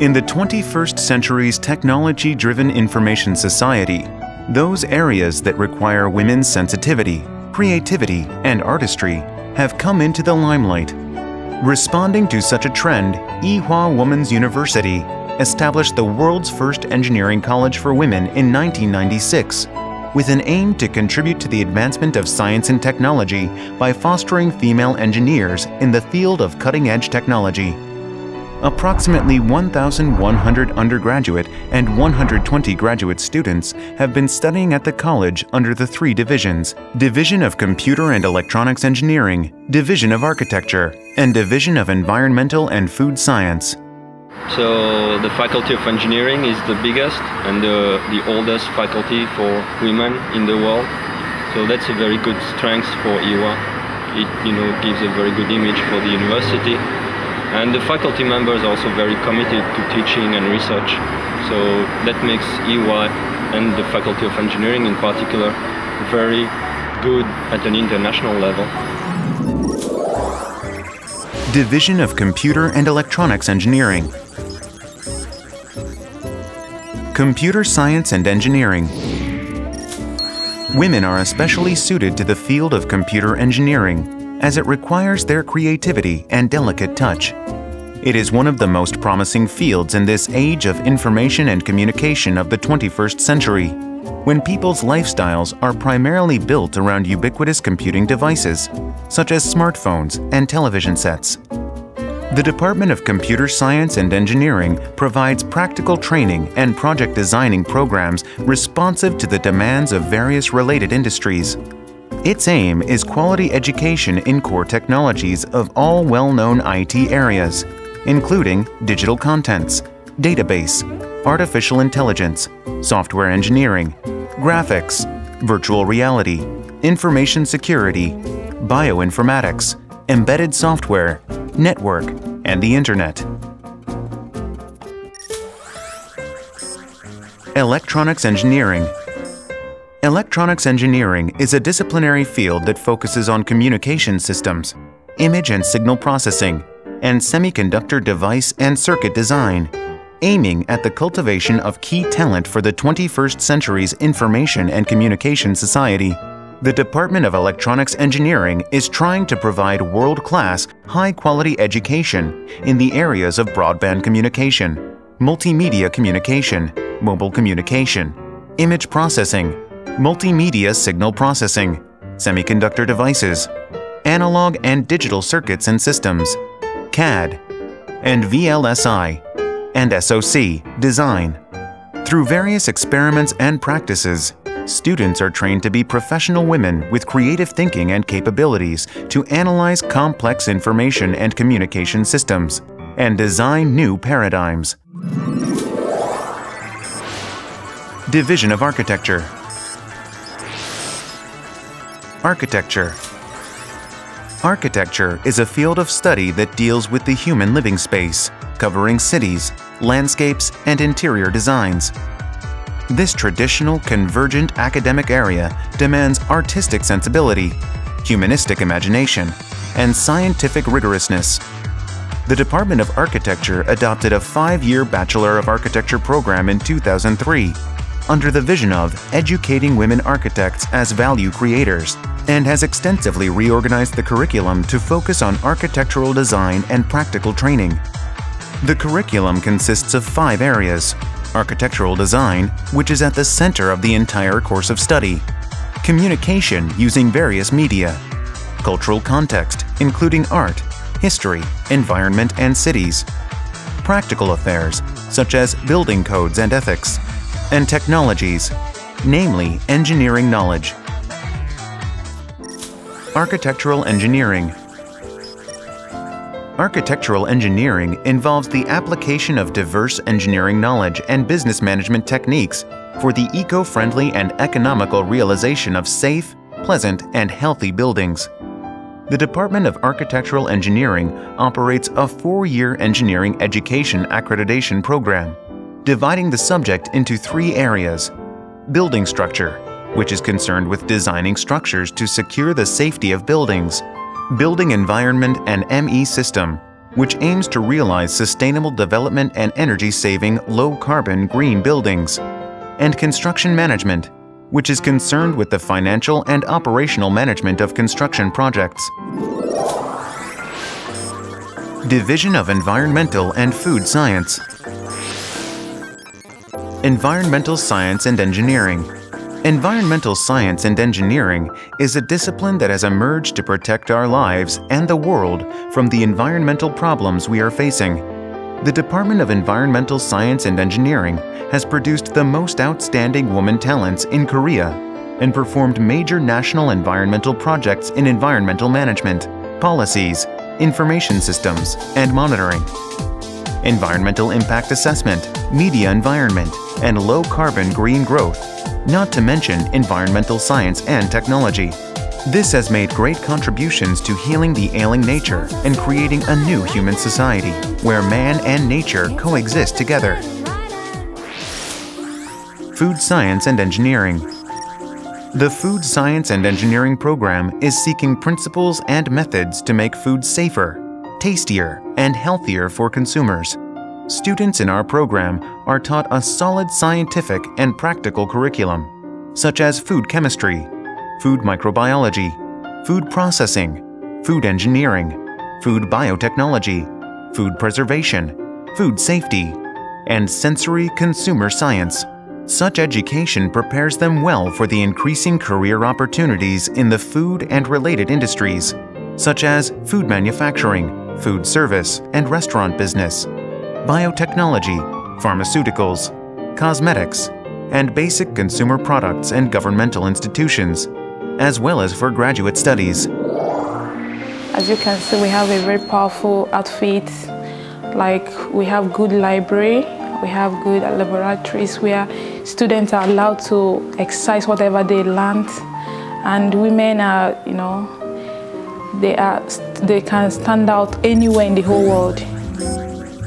In the 21st century's technology-driven information society, those areas that require women's sensitivity, creativity, and artistry have come into the limelight. Responding to such a trend, Ewha Women's University established the world's first engineering college for women in 1996, with an aim to contribute to the advancement of science and technology by fostering female engineers in the field of cutting-edge technology. Approximately 1,100 undergraduate and 120 graduate students have been studying at the college under the three divisions: Division of Computer and Electronics Engineering, Division of Architecture, and Division of Environmental and Food Science. So the Faculty of Engineering is the biggest and the oldest faculty for women in the world. So that's a very good strength for Ewha. It gives a very good image for the university. And the faculty members are also very committed to teaching and research. So that makes Ewha and the Faculty of Engineering in particular very good at an international level. Division of Computer and Electronics Engineering. Computer Science and Engineering. Women are especially suited to the field of computer engineering, as it requires their creativity and delicate touch. It is one of the most promising fields in this age of information and communication of the 21st century, when people's lifestyles are primarily built around ubiquitous computing devices, such as smartphones and television sets. The Department of Computer Science and Engineering provides practical training and project designing programs responsive to the demands of various related industries. Its aim is quality education in core technologies of all well-known IT areas, including digital contents, database, artificial intelligence, software engineering, graphics, virtual reality, information security, bioinformatics, embedded software, network, and the Internet. Electronics Engineering. Electronics engineering is a disciplinary field that focuses on communication systems, image and signal processing, and semiconductor device and circuit design, aiming at the cultivation of key talent for the 21st century's information and communication society. The Department of Electronics Engineering is trying to provide world-class, high-quality education in the areas of broadband communication, multimedia communication, mobile communication, image processing, multimedia signal processing, semiconductor devices, analog and digital circuits and systems, CAD, and VLSI, and SoC design. Through various experiments and practices, students are trained to be professional women with creative thinking and capabilities to analyze complex information and communication systems and design new paradigms. Division of Architecture. Architecture. Architecture is a field of study that deals with the human living space, covering cities, landscapes, and interior designs. This traditional, convergent academic area demands artistic sensibility, humanistic imagination, and scientific rigorousness. The Department of Architecture adopted a 5-year Bachelor of Architecture program in 2003, under the vision of educating women architects as value creators, and has extensively reorganized the curriculum to focus on architectural design and practical training. The curriculum consists of 5 areas: architectural design, which is at the center of the entire course of study; communication using various media; cultural context, including art, history, environment, and cities; practical affairs, such as building codes and ethics; and technologies, namely engineering knowledge. Architectural engineering. Architectural engineering involves the application of diverse engineering knowledge and business management techniques for the eco-friendly and economical realization of safe, pleasant, and healthy buildings. The Department of Architectural Engineering operates a 4-year engineering education accreditation program, dividing the subject into 3 areas: building structure, which is concerned with designing structures to secure the safety of buildings; building environment and ME system, which aims to realize sustainable development and energy-saving, low-carbon green buildings, and Construction Management, which is concerned with the financial and operational management of construction projects. Division of Environmental and Food Science. Environmental Science and Engineering. Environmental science and engineering is a discipline that has emerged to protect our lives and the world from the environmental problems we are facing. The Department of Environmental Science and Engineering has produced the most outstanding woman talents in Korea and performed major national environmental projects in environmental management, policies, information systems, and monitoring, environmental impact assessment, media environment, and low-carbon green growth, not to mention environmental science and technology. This has made great contributions to healing the ailing nature and creating a new human society where man and nature coexist together. Food Science and Engineering. The Food Science and Engineering program is seeking principles and methods to make food safer, tastier, and healthier for consumers. Students in our program are taught a solid scientific and practical curriculum, such as food chemistry, food microbiology, food processing, food engineering, food biotechnology, food preservation, food safety, and sensory consumer science. Such education prepares them well for the increasing career opportunities in the food and related industries, such as food manufacturing, food service and restaurant business, biotechnology, pharmaceuticals, cosmetics, and basic consumer products and governmental institutions, as well as for graduate studies. As you can see, we have a very powerful outfit. Like, we have good library, we have good laboratories where students are allowed to exercise whatever they learned, and women are, they can stand out anywhere in the whole world.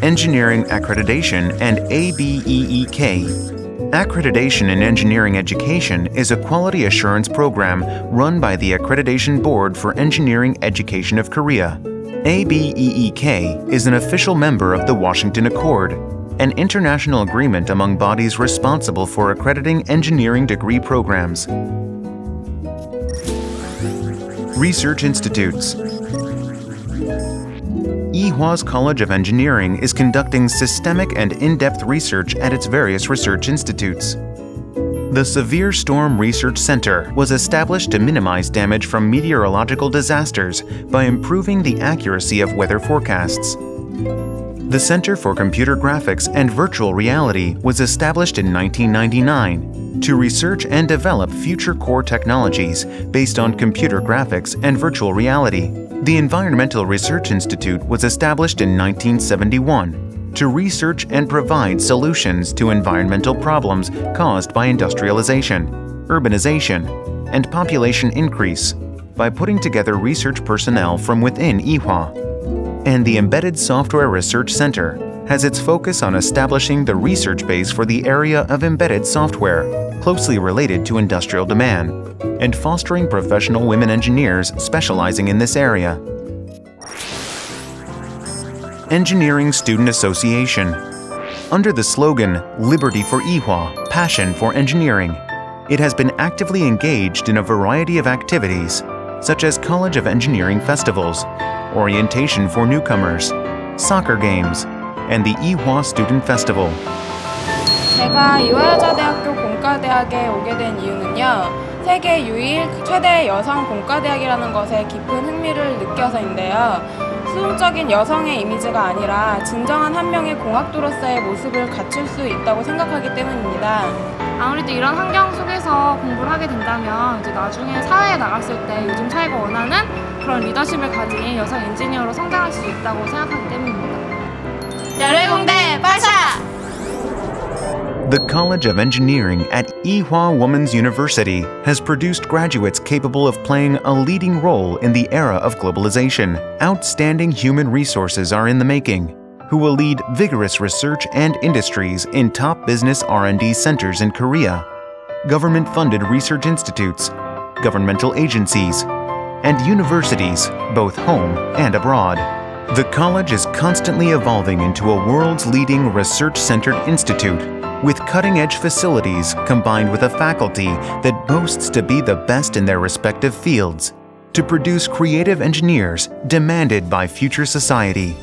Engineering Accreditation and ABEEK. Accreditation in Engineering Education is a quality assurance program run by the Accreditation Board for Engineering Education of Korea. ABEEK is an official member of the Washington Accord, an international agreement among bodies responsible for accrediting engineering degree programs. Research Institutes. Ewha's College of Engineering is conducting systemic and in-depth research at its various research institutes. The Severe Storm Research Center was established to minimize damage from meteorological disasters by improving the accuracy of weather forecasts. The Center for Computer Graphics and Virtual Reality was established in 1999 to research and develop future core technologies based on computer graphics and virtual reality. The Environmental Research Institute was established in 1971 to research and provide solutions to environmental problems caused by industrialization, urbanization, and population increase by putting together research personnel from within Ewha. And the Embedded Software Research Center has its focus on establishing the research base for the area of embedded software, closely related to industrial demand, and fostering professional women engineers specializing in this area. Engineering Student Association. Under the slogan, Liberty for Ewha, Passion for Engineering, it has been actively engaged in a variety of activities, such as College of Engineering festivals, orientation for newcomers, soccer games, and the Ewha Student Festival. 제가 이화여자대학교 공과대학에 오게 된 이유는요, 세계 유일 최대 여성 공과대학이라는 것에 깊은 흥미를 느껴서인데요. 수동적인 여성의 이미지가 아니라 진정한 한 명의 공학도로서의 모습을 갖출 수 있다고 생각하기 때문입니다. 아무래도 이런 환경 속에서 공부를 하게 된다면 이제 나중에 사회에 나갔을 때 요즘 사회가 원하는 그런 리더십을 가진 여성 엔지니어로 성장할 수 있다고 생각하기 때문입니다. 열혈공대 발차! The College of Engineering at Ewha Women's University has produced graduates capable of playing a leading role in the era of globalization. Outstanding human resources are in the making, who will lead vigorous research and industries in top business R&D centers in Korea, government-funded research institutes, governmental agencies, and universities, both home and abroad. The college is constantly evolving into a world's leading research-centered institute with cutting-edge facilities combined with a faculty that boasts to be the best in their respective fields to produce creative engineers demanded by future society.